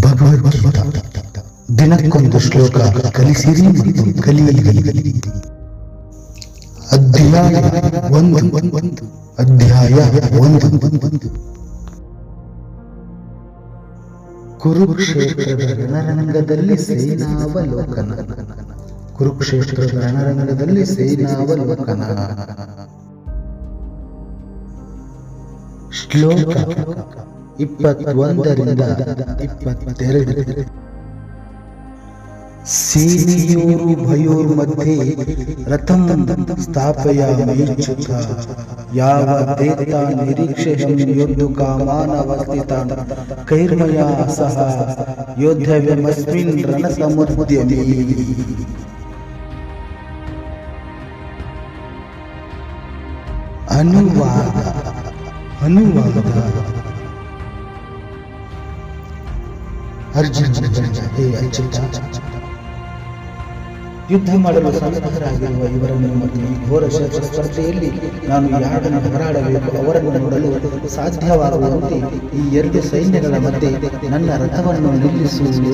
ಭಗವದ್ಗೀತಾ ದಿನಕ್ಕೊಂದು ಶ್ಲೋಕ ಕಲಿಸಿರಿ ಮತ್ತು ಕಲಿಯಿರಿ. ಅಧ್ಯಾಯ 1. ಅಧ್ಯಾಯ 1. ಕುರುಕ್ಷೇತ್ರದ ರಣರಂಗದಲ್ಲಿ ಸೇನಾವಲೋಕನ. ಕುರುಕ್ಷೇತ್ರದ ರಣರಂಗದಲ್ಲಿ ಸೇನಾವಲೋಕನ. ಶ್ಲೋಕ 21ರಿಂದ 22. ಸೇನೆಯೋರುಭಯೋರ್मध्ये ರಥಂ ಸ್ಥಾಪಯಾಮೀಚ್ಯುತ ಯಾವದೇತಾ ನಿರೀಕ್ಷೆಯಂ ಯೋದ್ಧು ಕಾಮಾನವಸ್ಥಿತಾನ್ ಕೈರ್ಮಯಾ ಸಹ ಯೋದ್ಧವ್ಯಮಸ್ಮಿನ್ ರಣಸಮುದ್ಯಮೇ. ಅನುವಾದ. ಅರ್ಜುನ, ಹೇ ಅಚ್ಯುತ, ಯುದ್ಧ ಮಾಡಲು ಸನ್ನದ್ಧರಾಗಿರುವ ಇವರನ್ನು ಮತ್ತು ಈ ಘೋರ ಸ್ಪರ್ಧೆಯಲ್ಲಿ ನಾನು ಯಾರನ್ನು ಹೋರಾಡಬೇಕು ಅವರನ್ನು ನೋಡಲು ಸಾಧ್ಯವಾಗುವಂತೆ ಈ ಎರಡು ಸೈನ್ಯಗಳ ಮಧ್ಯೆ ನನ್ನ ರಥವನ್ನು ನಿಲ್ಲಿಸುವುದು